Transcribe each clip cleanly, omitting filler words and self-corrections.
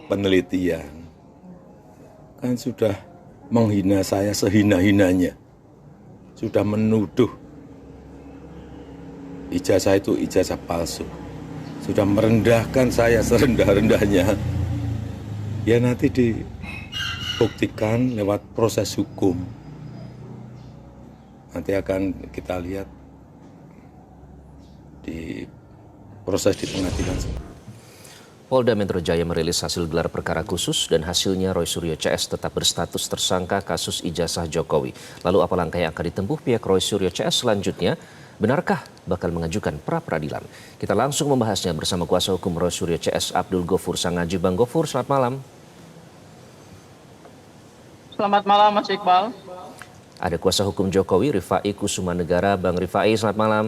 penelitian, kan sudah menghina saya sehina-hinanya, sudah menuduh ijazah itu ijazah palsu, sudah merendahkan saya serendah-rendahnya. Ya nanti dibuktikan lewat proses hukum. Nanti akan kita lihat di proses di pengadilan. Polda Metro Jaya merilis hasil gelar perkara khusus dan hasilnya Roy Suryo CS tetap berstatus tersangka kasus ijazah Jokowi. Lalu apa langkah yang akan ditempuh pihak Roy Suryo CS selanjutnya? Benarkah bakal mengajukan pra-peradilan? Kita langsung membahasnya bersama kuasa hukum Roy Suryo CS Abdul Ghafur Sangaji. Bang Ghafur, selamat malam. Selamat malam Mas Iqbal. Ada kuasa hukum Jokowi, Rifai Kusumanegara. Bang Rifai, selamat malam.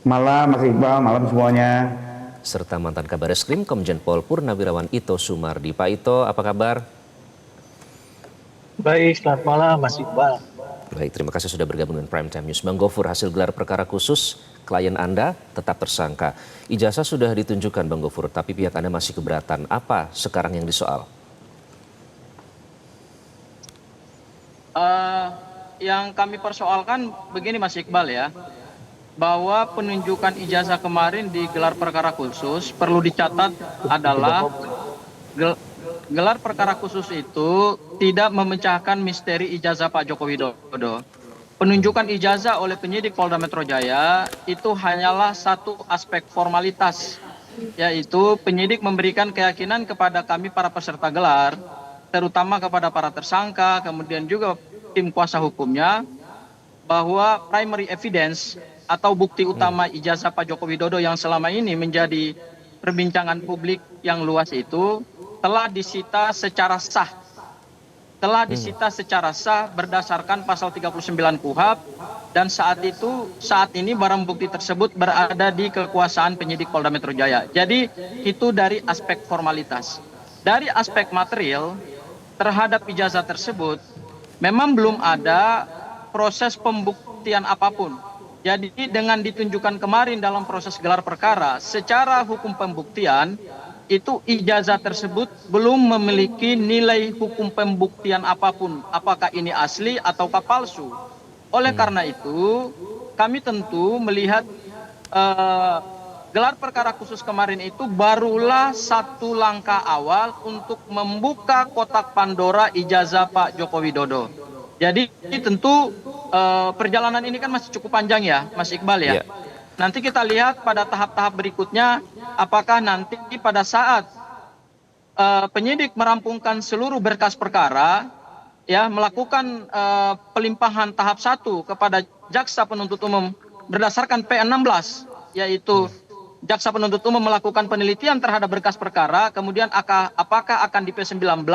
Malam Mas Iqbal, malam semuanya. Serta mantan Kabar Eskrim Komjen Pol Purnawirawan Ito Sumardi. Pak Ito, apa kabar? Baik, selamat malam Mas Iqbal. Baik, terima kasih sudah bergabung dengan Prime Time News. Bang Ghafur, hasil gelar perkara khusus klien Anda tetap tersangka. Ijazah sudah ditunjukkan Bang Ghafur, tapi pihak Anda masih keberatan. Apa sekarang yang disoal? Yang kami persoalkan begini Mas Iqbal ya, bahwa penunjukan ijazah kemarin di gelar perkara khusus perlu dicatat adalah gelar perkara khusus itu tidak memecahkan misteri ijazah Pak Joko Widodo. Penunjukan ijazah oleh penyidik Polda Metro Jaya itu hanyalah satu aspek formalitas, yaitu penyidik memberikan keyakinan kepada kami para peserta gelar, terutama kepada para tersangka, kemudian juga tim kuasa hukumnya, bahwa primary evidence atau bukti utama ijazah Pak Joko Widodo yang selama ini menjadi perbincangan publik yang luas itu telah disita secara sah. Telah disita secara sah berdasarkan pasal 39 KUHP, dan saat ini barang bukti tersebut berada di kekuasaan penyidik Polda Metro Jaya. Jadi itu dari aspek formalitas. Dari aspek material terhadap ijazah tersebut memang belum ada proses pembuktian apapun. Jadi dengan ditunjukkan kemarin dalam proses gelar perkara, secara hukum pembuktian, itu ijazah tersebut belum memiliki nilai hukum pembuktian apapun. Apakah ini asli ataukah palsu. Oleh karena itu, kami tentu melihat gelar perkara khusus kemarin itu barulah satu langkah awal untuk membuka kotak Pandora ijazah Pak Joko Widodo. Jadi tentu perjalanan ini kan masih cukup panjang ya Mas Iqbal ya. Nanti kita lihat pada tahap-tahap berikutnya apakah nanti pada saat penyidik merampungkan seluruh berkas perkara, ya, melakukan pelimpahan tahap 1 kepada jaksa penuntut umum berdasarkan P16, yaitu jaksa penuntut umum melakukan penelitian terhadap berkas perkara, kemudian apakah akan di P19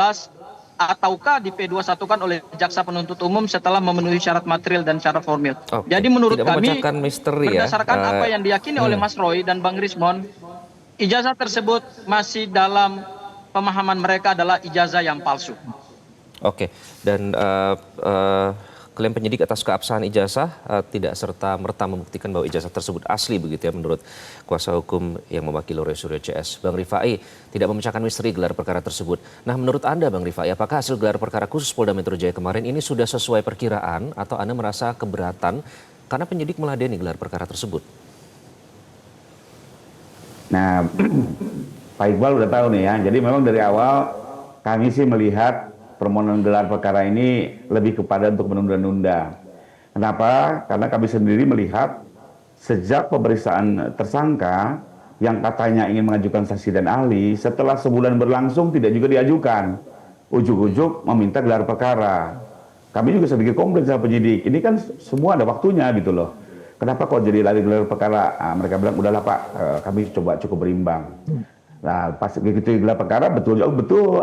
ataukah di P21 kan oleh jaksa penuntut umum setelah memenuhi syarat material dan syarat formil. Jadi menurut kami berdasarkan apa yang diyakini oleh Mas Roy dan Bang Rismon, ijazah tersebut masih dalam pemahaman mereka adalah ijazah yang palsu. Oke, dan klaim penyidik atas keabsahan ijazah tidak serta-merta membuktikan bahwa ijazah tersebut asli begitu ya menurut kuasa hukum yang mewakili Roy Suryo CS. Bang Rifai tidak memecahkan misteri gelar perkara tersebut. Nah menurut Anda Bang Rifai, apakah hasil gelar perkara khusus Polda Metro Jaya kemarin ini sudah sesuai perkiraan atau Anda merasa keberatan karena penyidik meladeni gelar perkara tersebut? Nah, Pak Iqbal udah tahu nih ya, jadi memang dari awal kami sih melihat permohonan gelar perkara ini lebih kepada untuk menunda-nunda. Kenapa? Karena kami sendiri melihat sejak pemeriksaan tersangka yang katanya ingin mengajukan saksi dan ahli, setelah sebulan berlangsung tidak juga diajukan. Ujuk-ujuk meminta gelar perkara. Kami juga sedikit komplain sama penyidik. Ini kan semua ada waktunya gitu loh. Kenapa kok jadi lari gelar perkara? Nah, mereka bilang udahlah Pak, kami coba cukup berimbang. Nah pas begitu gelar perkara betul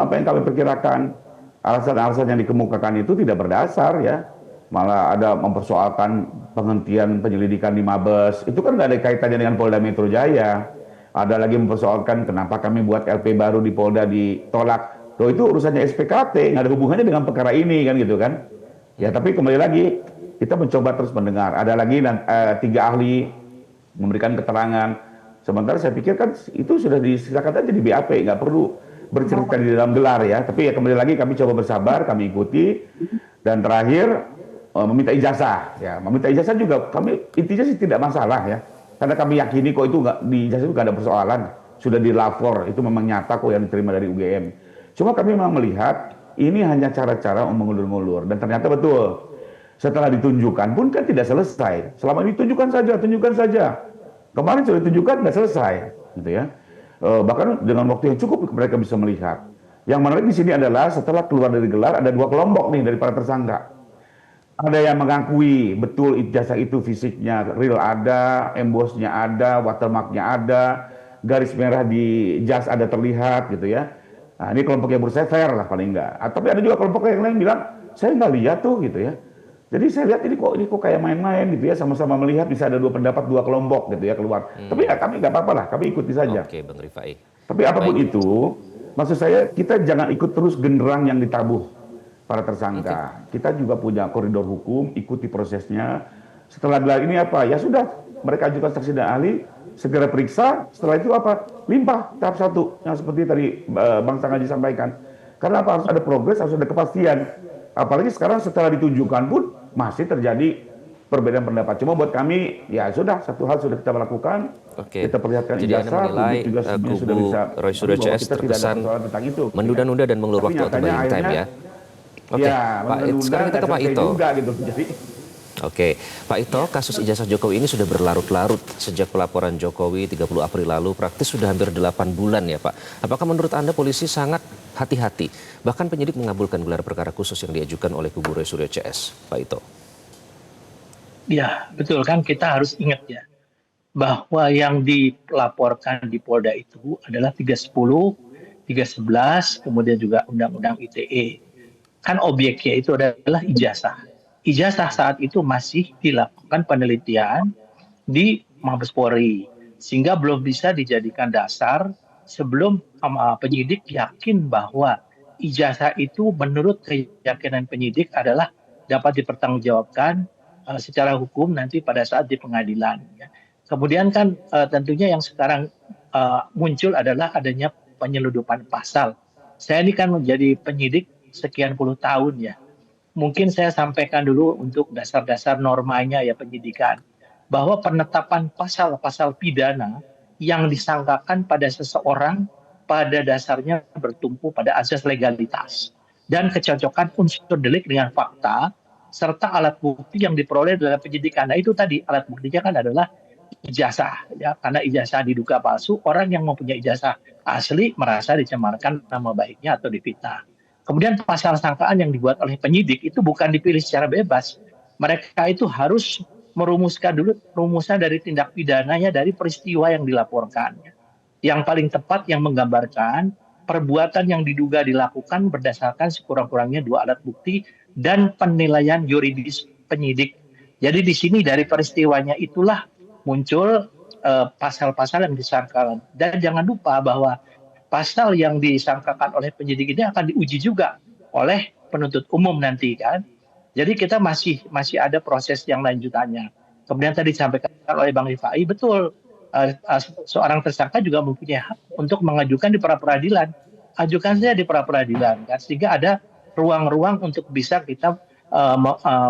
apa yang kami perkirakan. Alasan-alasan yang dikemukakan itu tidak berdasar ya, malah ada mempersoalkan penghentian penyelidikan di Mabes, itu kan nggak ada kaitannya dengan Polda Metro Jaya. Ada lagi mempersoalkan kenapa kami buat LP baru di Polda ditolak. Loh itu urusannya SPKT, nggak ada hubungannya dengan perkara ini kan gitu kan. Ya tapi kembali lagi kita mencoba terus mendengar. Ada lagi 3 ahli memberikan keterangan. Sementara saya pikir kan itu sudah disilakan aja di BAP, nggak perlu bercerita di dalam gelar ya. Tapi ya kembali lagi kami coba bersabar, kami ikuti. Dan terakhir meminta ijazah. Ya, meminta ijazah juga kami intinya sih tidak masalah ya. Karena kami yakini kok itu nggak di ijazah itu nggak ada persoalan. Sudah dilapor, itu memang nyata kok yang diterima dari UGM. Cuma kami memang melihat ini hanya cara-cara mengulur-ngulur. Dan ternyata betul. Setelah ditunjukkan pun kan tidak selesai. Selama ini tunjukkan saja. Kemarin sudah ditunjukkan tidak selesai, gitu ya. Bahkan dengan waktu yang cukup mereka bisa melihat. Yang menarik di sini adalah setelah keluar dari gelar ada 2 kelompok nih dari para tersangka. Ada yang mengakui betul ijazah itu fisiknya real ada, embossnya ada, watermarknya ada, garis merah di jas ada terlihat, gitu ya. Nah, ini kelompok yang menurut saya fair lah paling enggak. Tapi ada juga kelompok yang lain bilang saya nggak lihat tuh, gitu ya. Jadi saya lihat ini kok kayak main-main gitu ya, sama-sama melihat bisa ada 2 pendapat 2 kelompok gitu ya keluar. Tapi ya kami nggak apa-apa lah, kami ikuti saja. Oke, Bang Rifai. Tapi apapun itu, maksud saya kita jangan ikut terus genderang yang ditabuh para tersangka. Kita juga punya koridor hukum, ikuti prosesnya. Setelah gelar ini apa? Ya sudah, mereka ajukan saksi dan ahli, segera periksa. Setelah itu apa? Limpah tahap 1 yang seperti tadi Bang Sangaji sampaikan. Karena apa? Harus ada progres, harus ada kepastian. Apalagi sekarang setelah ditunjukkan pun masih terjadi perbedaan pendapat. Cuma buat kami, ya sudah, satu hal sudah kita lakukan. Oke. Kita perlihatkan Jadi Anda ijazah, menilai juga sebenarnya sudah kubu bisa Roy Suryo CS terkesan menunda-nunda dan mengulur waktu atau buying time ya. Oke, Pak sekarang kita ke Pak Ito. Juga, gitu. Jadi, Oke, Pak Ito, kasus ijazah Jokowi ini sudah berlarut-larut sejak pelaporan Jokowi 30 April lalu, praktis sudah hampir 8 bulan ya Pak. Apakah menurut Anda polisi sangat hati-hati, bahkan penyidik mengabulkan gelar perkara khusus yang diajukan oleh kubu Roy Suryo CS, Pak Ito? Ya, betul kan, kita harus ingat ya, bahwa yang dilaporkan di Polda itu adalah 310, 311, kemudian juga Undang-Undang ITE. Kan objeknya itu adalah ijazah. Ijazah saat itu masih dilakukan penelitian di Mabes Polri, sehingga belum bisa dijadikan dasar sebelum penyidik yakin bahwa ijazah itu menurut keyakinan penyidik adalah dapat dipertanggungjawabkan secara hukum nanti pada saat di pengadilan. Kemudian kan tentunya yang sekarang muncul adalah adanya penyeludupan pasal. Saya ini kan menjadi penyidik sekian puluh tahun ya. Mungkin saya sampaikan dulu untuk dasar-dasar normanya ya penyidikan. Bahwa penetapan pasal-pasal pidana yang disangkakan pada seseorang pada dasarnya bertumpu pada asas legalitas dan kecocokan unsur delik dengan fakta serta alat bukti yang diperoleh dalam penyidikan. Nah itu tadi alat buktinya kan adalah ijazah ya, karena ijazah diduga palsu, orang yang mempunyai ijazah asli merasa dicemarkan nama baiknya atau difitnah. Kemudian pasal sangkaan yang dibuat oleh penyidik itu bukan dipilih secara bebas. Mereka itu harus merumuskan dulu rumusan dari tindak pidananya dari peristiwa yang dilaporkan. Yang paling tepat yang menggambarkan perbuatan yang diduga dilakukan berdasarkan sekurang-kurangnya 2 alat bukti dan penilaian yuridis penyidik. Jadi di sini dari peristiwanya itulah muncul pasal-pasal yang disangkakan. Dan jangan lupa bahwa pasal yang disangkakan oleh penyidik ini akan diuji juga oleh penuntut umum nanti kan. Jadi kita masih ada proses yang lanjutannya. Kemudian tadi disampaikan oleh Bang Rifai, betul seorang tersangka juga mempunyai hak untuk mengajukan di pra peradilan. Ajukan saja di pra peradilan kan, sehingga ada ruang-ruang untuk bisa kita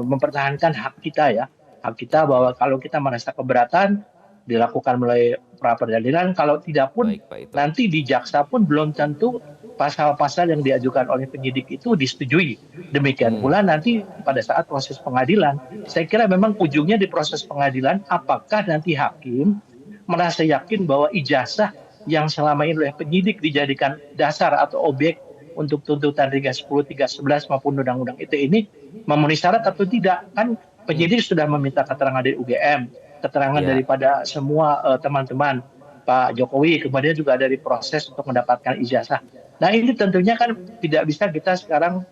mempertahankan hak kita ya. Hak kita bahwa kalau kita merasa keberatan dilakukan melalui pra peradilan, kalau tidak pun nanti di jaksa pun belum tentu pasal-pasal yang diajukan oleh penyidik itu disetujui. Demikian pula nanti pada saat proses pengadilan, saya kira memang ujungnya di proses pengadilan apakah nanti hakim merasa yakin bahwa ijazah yang selama ini oleh penyidik dijadikan dasar atau objek untuk tuntutan 310, 311 maupun Undang-Undang ITE ini memenuhi syarat atau tidak. Kan penyidik sudah meminta keterangan dari UGM, keterangan daripada semua teman-teman Pak Jokowi, kemudian juga dari proses untuk mendapatkan ijazah. Nah ini tentunya kan tidak bisa kita sekarang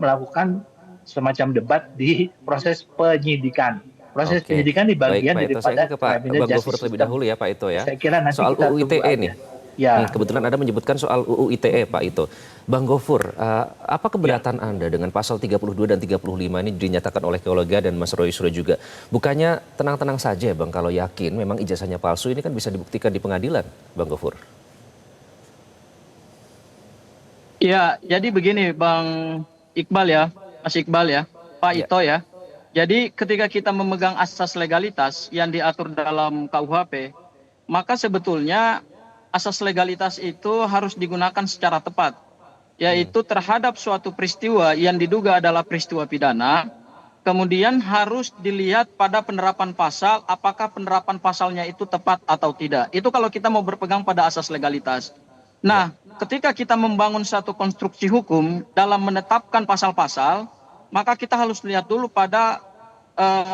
melakukan semacam debat di proses penyidikan. Proses penyidikan di bagian Baik, Pak Ito, daripada saya ke Pak Bang Gofur terlebih dahulu ya Pak Ito ya. Saya kira nanti soal kita UU ITE nih. Ya, Kebetulan Anda menyebutkan soal UU ITE, Pak Ito. Bang Gofur, apa keberatan Anda dengan pasal 32 dan 35 ini dinyatakan oleh kolega dan Mas Roy Suryo juga? Bukannya tenang-tenang saja, Bang, kalau yakin memang ijazahnya palsu, ini kan bisa dibuktikan di pengadilan, Bang Gofur. Ya, jadi begini Bang Iqbal ya, Mas Iqbal ya, Pak Ya. Ito ya. Jadi ketika kita memegang asas legalitas yang diatur dalam KUHP, maka sebetulnya asas legalitas itu harus digunakan secara tepat, yaitu terhadap suatu peristiwa yang diduga adalah peristiwa pidana, kemudian harus dilihat pada penerapan pasal, apakah penerapan pasalnya itu tepat atau tidak. Itu kalau kita mau berpegang pada asas legalitas. Nah, ketika kita membangun satu konstruksi hukum dalam menetapkan pasal-pasal, maka kita harus lihat dulu pada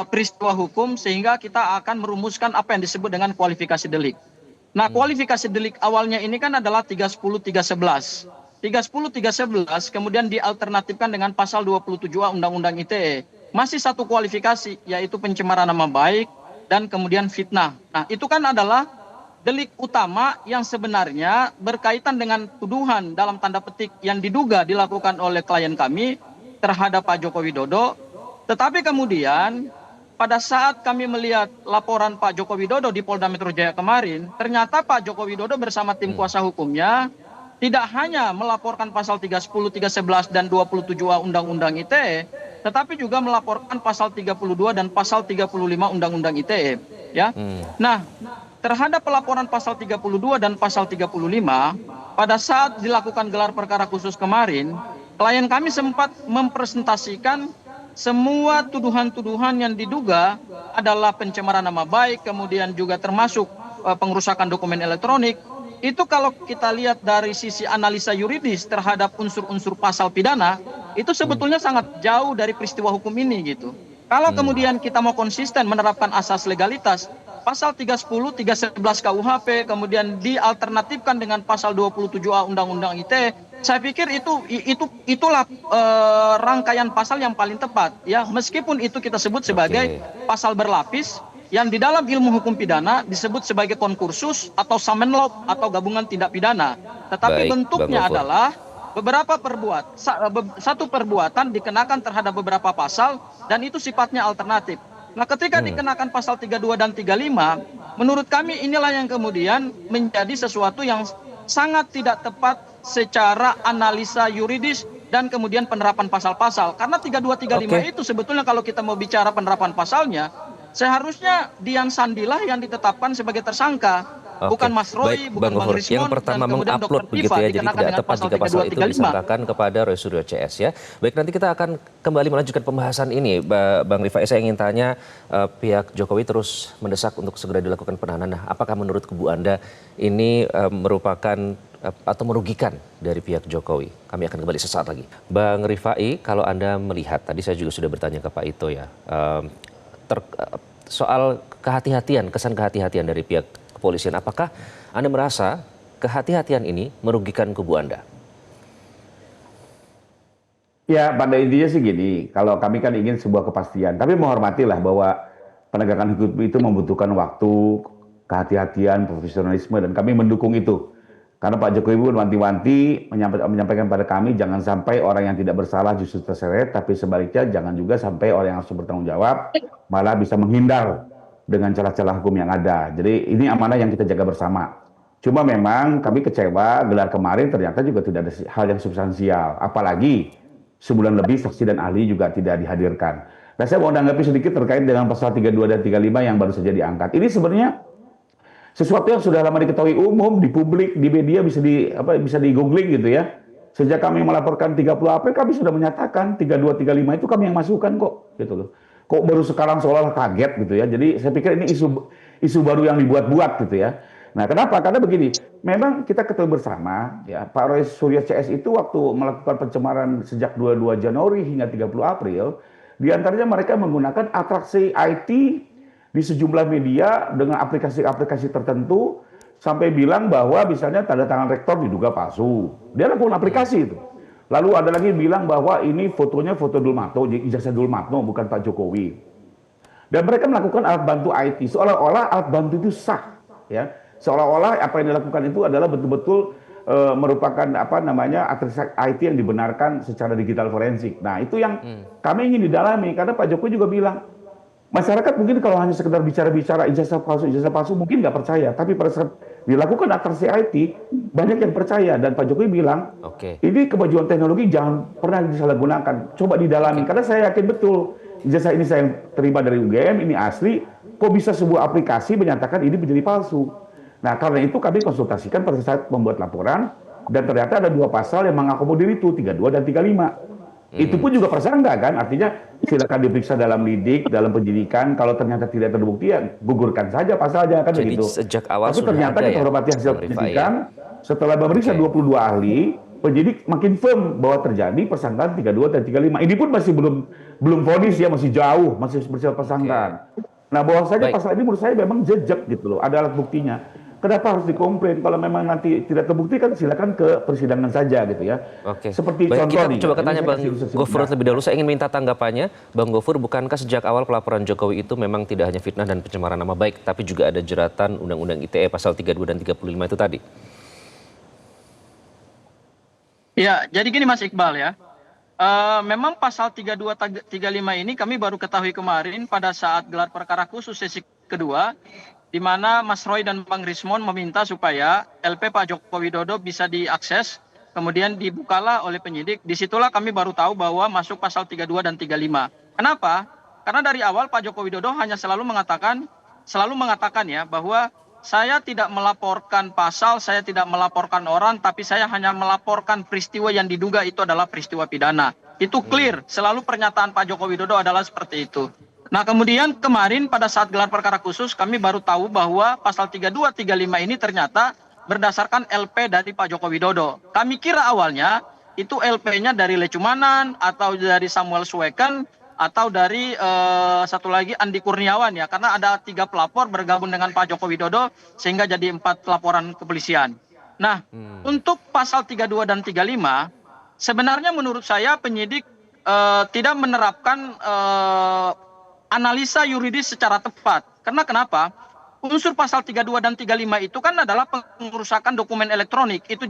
peristiwa hukum sehingga kita akan merumuskan apa yang disebut dengan kualifikasi delik. Nah, kualifikasi delik awalnya ini kan adalah 310 311. 310 311 kemudian dialternatifkan dengan pasal 27A Undang-Undang ITE. Masih satu kualifikasi yaitu pencemaran nama baik dan kemudian fitnah. Nah, itu kan adalah delik utama yang sebenarnya berkaitan dengan tuduhan dalam tanda petik yang diduga dilakukan oleh klien kami terhadap Pak Joko Widodo. Tetapi kemudian pada saat kami melihat laporan Pak Joko Widodo di Polda Metro Jaya kemarin, ternyata Pak Joko Widodo bersama tim kuasa hukumnya tidak hanya melaporkan pasal 310, 311 dan 27A Undang-Undang ITE, tetapi juga melaporkan pasal 32 dan pasal 35 Undang-Undang ITE, ya. Nah, terhadap pelaporan pasal 32 dan pasal 35, pada saat dilakukan gelar perkara khusus kemarin, klien kami sempat mempresentasikan semua tuduhan-tuduhan yang diduga adalah pencemaran nama baik, kemudian juga termasuk pengerusakan dokumen elektronik. Itu kalau kita lihat dari sisi analisa yuridis terhadap unsur-unsur pasal pidana, itu sebetulnya sangat jauh dari peristiwa hukum ini gitu. Kalau kemudian kita mau konsisten menerapkan asas legalitas, pasal 310, 311 KUHP, kemudian dialternatifkan dengan pasal 27A Undang-Undang ITE, saya pikir itulah rangkaian pasal yang paling tepat, ya. Meskipun itu kita sebut sebagai pasal berlapis yang di dalam ilmu hukum pidana disebut sebagai konkursus atau summon law atau gabungan tindak pidana. Tetapi Baik, bentuknya Bang Gofur. adalah satu perbuatan dikenakan terhadap beberapa pasal dan itu sifatnya alternatif. Nah, ketika dikenakan pasal 32 dan 35, menurut kami inilah yang kemudian menjadi sesuatu yang sangat tidak tepat secara analisa yuridis dan kemudian penerapan pasal-pasal. Karena 32 35 itu sebetulnya kalau kita mau bicara penerapan pasalnya, seharusnya Dian Sandilah yang ditetapkan sebagai tersangka. Bukan Mas Roy, Baik, bukan Bang Bang Gofur. Rismon, Yang pertama dan kemudian mengupload Dr. begitu Diva ya, jadi dikenakan tidak dengan tepat pasal jika pasal 32 itu 35. disangkakan kepada Roy Suryo CS ya. Baik, nanti kita akan kembali melanjutkan pembahasan ini, Bang Rifai. Saya ingin tanya, pihak Jokowi terus mendesak untuk segera dilakukan penahanan. Nah, apakah menurut kubu Anda ini merupakan atau merugikan dari pihak Jokowi? Kami akan kembali sesaat lagi. Bang Rifai, kalau Anda melihat, tadi saya juga sudah bertanya ke Pak Ito ya, soal kehati-hatian, kesan kehati-hatian dari pihak kepolisian, apakah Anda merasa kehati-hatian ini merugikan kubu Anda? Ya, pada intinya sih gini, kalau kami kan ingin sebuah kepastian, tapi menghormatilah bahwa penegakan hukum itu membutuhkan waktu, kehati-hatian, profesionalisme, dan kami mendukung itu. Karena Pak Jokowi pun wanti-wanti menyampaikan pada kami, jangan sampai orang yang tidak bersalah justru terseret, tapi sebaliknya jangan juga sampai orang yang harus bertanggung jawab malah bisa menghindar dengan celah-celah hukum yang ada. Jadi ini amanah yang kita jaga bersama. Cuma memang kami kecewa gelar kemarin ternyata juga tidak ada hal yang substansial. Apalagi sebulan lebih saksi dan ahli juga tidak dihadirkan. Nah, saya mau menanggapi sedikit terkait dengan pasal 32 dan 35 yang baru saja diangkat. Ini sebenarnya sesuatu yang sudah lama diketahui umum, di publik, di media bisa di googling gitu ya. Sejak kami melaporkan 30 April kami sudah menyatakan 32 35 itu kami yang masukkan kok gitu loh. Kok baru sekarang seolah-olah kaget gitu ya. Jadi saya pikir ini isu baru yang dibuat-buat gitu ya. Nah, kenapa? Karena begini, memang kita ketahui bersama ya, Pak Roy Suryo CS itu waktu melakukan pencemaran sejak 22 Januari hingga 30 April, diantaranya mereka menggunakan atraksi IT di sejumlah media dengan aplikasi-aplikasi tertentu sampai bilang bahwa misalnya tanda tangan rektor diduga palsu. Dia lakukan aplikasi itu. Lalu ada lagi bilang bahwa ini fotonya foto Dulmatno, ijazah Dulmatno bukan Pak Jokowi. Dan mereka melakukan alat bantu IT seolah-olah alat bantu itu sah, ya. Seolah-olah apa yang dilakukan itu adalah betul-betul merupakan apa namanya atribut IT yang dibenarkan secara digital forensik. Nah, itu yang kami ingin didalami karena Pak Jokowi juga bilang masyarakat mungkin kalau hanya sekedar bicara-bicara ijazah palsu mungkin nggak percaya. Tapi pada saat dilakukan atraksi IT banyak yang percaya dan Pak Jokowi bilang ini kemajuan teknologi jangan pernah disalahgunakan. Coba didalami karena saya yakin betul ijazah ini saya terima dari UGM ini asli. Kok bisa sebuah aplikasi menyatakan ini menjadi palsu? Nah, karena itu kami konsultasikan pada saat membuat laporan dan ternyata ada 2 pasal yang mengakomodir itu, 32 dan 35. Itu pun juga prasangka kan, artinya silakan diperiksa dalam lidik, dalam penyidikan, kalau ternyata tidak terbukti ya gugurkan saja pasalnya kan begitu. Sejak awal tapi sudah ternyata ada kita hormati hasil penyidikan, setelah memeriksa 22 ahli, penyidik makin firm bahwa terjadi persangkaan 32 dan 35. Ini pun masih belum vonis ya, masih jauh, masih bersifat persangkaan. Nah, bahwasanya pasal ini menurut saya memang jejak gitu loh, ada alat buktinya. Kenapa harus dikomplain? Kalau memang nanti tidak terbukti kan silakan ke persidangan saja gitu ya. Baik, Seperti contoh kita nih. coba tanya Bang Gofur lebih dahulu. Saya ingin minta tanggapannya. Bang Gofur, bukankah sejak awal pelaporan Jokowi itu memang tidak hanya fitnah dan pencemaran nama baik, tapi juga ada jeratan Undang-Undang ITE pasal 32 dan 35 itu tadi? Ya, jadi gini Mas Iqbal ya. Memang pasal 32 35 ini kami baru ketahui kemarin pada saat gelar perkara khusus sesi kedua, di mana Mas Roy dan Bang Rismon meminta supaya LP Pak Joko Widodo bisa diakses, kemudian dibukalah oleh penyidik. Disitulah kami baru tahu bahwa masuk pasal 32 dan 35. Kenapa? Karena dari awal Pak Joko Widodo hanya selalu mengatakan ya bahwa saya tidak melaporkan pasal, saya tidak melaporkan orang, tapi saya hanya melaporkan peristiwa yang diduga itu adalah peristiwa pidana. Itu clear, selalu pernyataan Pak Joko Widodo adalah seperti itu. Nah, kemudian kemarin pada saat gelar perkara khusus kami baru tahu bahwa pasal 32 35 ini ternyata berdasarkan LP dari Pak Joko Widodo. Kami kira awalnya itu LP-nya dari Lecumanan atau dari Samuel Sueken atau dari satu lagi Andi Kurniawan ya, karena ada 3 pelapor bergabung dengan Pak Joko Widodo sehingga jadi 4 laporan kepolisian. Nah, untuk pasal 32 dan 35 sebenarnya menurut saya penyidik tidak menerapkan analisa yuridis secara tepat. Karena kenapa? Unsur pasal 32 dan 35 itu kan adalah pengerusakan dokumen elektronik. Itu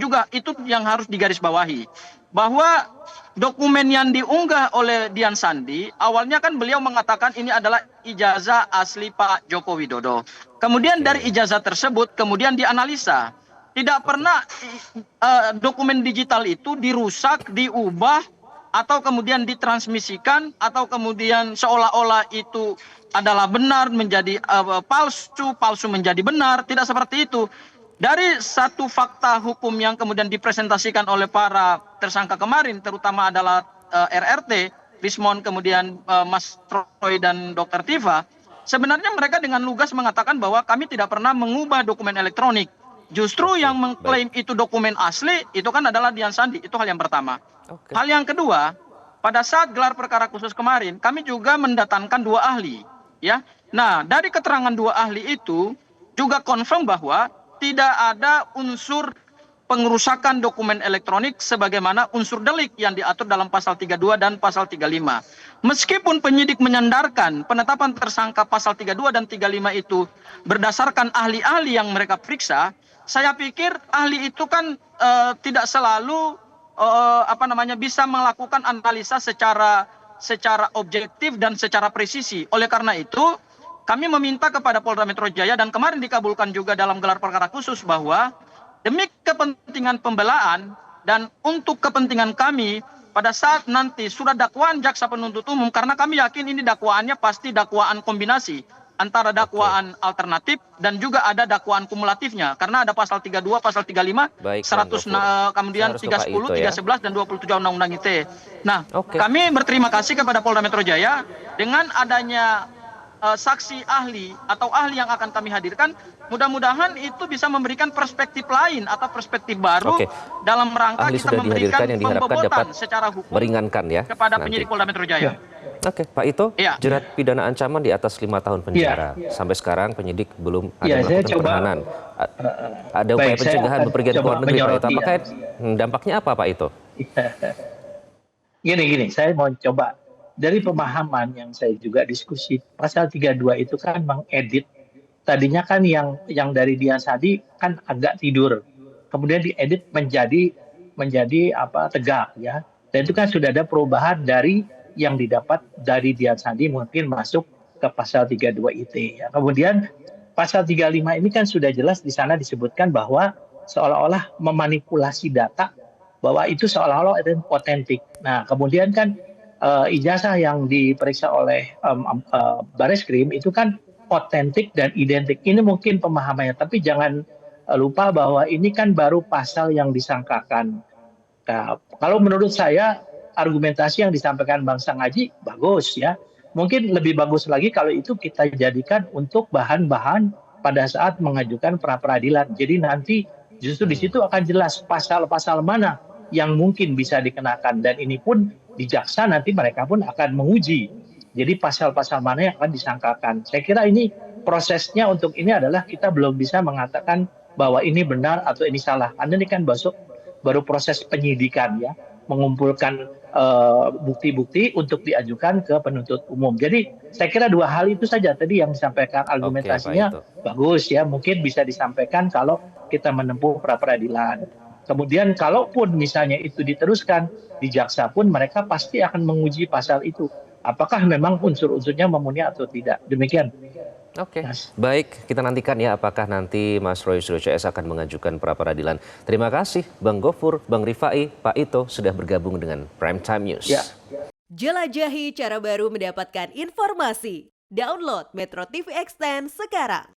yang harus digarisbawahi. Bahwa dokumen yang diunggah oleh Dian Sandi, awalnya kan beliau mengatakan ini adalah ijazah asli Pak Joko Widodo. Kemudian dari ijazah tersebut kemudian dianalisa. Tidak pernah dokumen digital itu dirusak, diubah, atau kemudian ditransmisikan, atau kemudian seolah-olah itu adalah benar menjadi palsu menjadi benar. Tidak seperti itu. Dari satu fakta hukum yang kemudian dipresentasikan oleh para tersangka kemarin, terutama adalah RRT, Rismon, kemudian Mas Roy dan Dr. Tifa, sebenarnya mereka dengan lugas mengatakan bahwa kami tidak pernah mengubah dokumen elektronik. Justru yang mengklaim itu dokumen asli itu kan adalah Dian Sandi. Itu hal yang pertama. Hal yang kedua, pada saat gelar perkara khusus kemarin, kami juga mendatangkan 2 ahli, ya. Nah, dari keterangan 2 ahli itu juga confirm bahwa tidak ada unsur pengerusakan dokumen elektronik sebagaimana unsur delik yang diatur dalam pasal 32 dan pasal 35. Meskipun penyidik menyandarkan penetapan tersangka pasal 32 dan 35 itu berdasarkan ahli-ahli yang mereka periksa, saya pikir ahli itu kan tidak selalu bisa melakukan analisa secara objektif dan secara presisi. Oleh karena itu, kami meminta kepada Polda Metro Jaya dan kemarin dikabulkan juga dalam gelar perkara khusus bahwa demi kepentingan pembelaan dan untuk kepentingan kami pada saat nanti surat dakwaan jaksa penuntut umum, karena kami yakin ini dakwaannya pasti dakwaan kombinasi antara dakwaan alternatif dan juga ada dakwaan kumulatifnya, karena ada pasal 32, pasal 35, 100 kemudian 310, 311 dan 27 Undang-Undang ITE. Nah, kami berterima kasih kepada Polda Metro Jaya dengan adanya saksi ahli atau ahli yang akan kami hadirkan, mudah-mudahan itu bisa memberikan perspektif lain atau perspektif baru dalam rangka ahli kita memberikan pembobotan secara hukum meringankan ya kepada penyidik Polda Metro Jaya. Oke, Pak Ito, jerat pidana ancaman di atas 5 tahun penjara. Sampai sekarang penyidik belum ada melakukan penahanan. Ada upaya pencegahan bepergian ke luar negeri, Pak Ito. Apakah dampaknya apa, Pak Ito? Gini, saya mau coba dari pemahaman yang saya juga diskusi, pasal 32 itu kan mengedit tadinya kan yang dari Dian Sadi kan agak tidur, kemudian diedit menjadi apa tegak ya. Dan itu kan sudah ada perubahan dari yang didapat dari Dian Sadi mungkin masuk ke pasal 32 IT ya. Kemudian pasal 35 ini kan sudah jelas di sana disebutkan bahwa seolah-olah memanipulasi data bahwa itu seolah-olah itu otentik. Nah, kemudian kan ijazah yang diperiksa oleh Bareskrim itu kan otentik dan identik. Ini mungkin pemahamannya, tapi jangan lupa bahwa ini kan baru pasal yang disangkakan. Nah, kalau menurut saya argumentasi yang disampaikan Bang Sangaji bagus ya. Mungkin lebih bagus lagi kalau itu kita jadikan untuk bahan-bahan pada saat mengajukan pra peradilan. Jadi nanti justru di situ akan jelas pasal-pasal mana yang mungkin bisa dikenakan, dan ini pun di jaksa nanti mereka pun akan menguji. Jadi pasal-pasal mana yang akan disangkakan. Saya kira ini prosesnya untuk ini adalah kita belum bisa mengatakan bahwa ini benar atau ini salah. Karena ini kan baru proses penyidikan ya, mengumpulkan bukti-bukti untuk diajukan ke penuntut umum. Jadi saya kira dua hal itu saja tadi yang disampaikan, argumentasinya bagus ya, mungkin bisa disampaikan kalau kita menempuh pra peradilan. Kemudian kalaupun misalnya itu diteruskan di jaksa pun mereka pasti akan menguji pasal itu. Apakah memang unsur-unsurnya memenuhi atau tidak. Demikian. Oke, baik, kita nantikan ya apakah nanti Mas Roy Suryo CS akan mengajukan pra peradilan. Terima kasih Bang Gofur, Bang Rifai, Pak Ito sudah bergabung dengan Prime Time News. Ya. Jelajahi cara baru mendapatkan informasi. Download Metro TV Extend sekarang.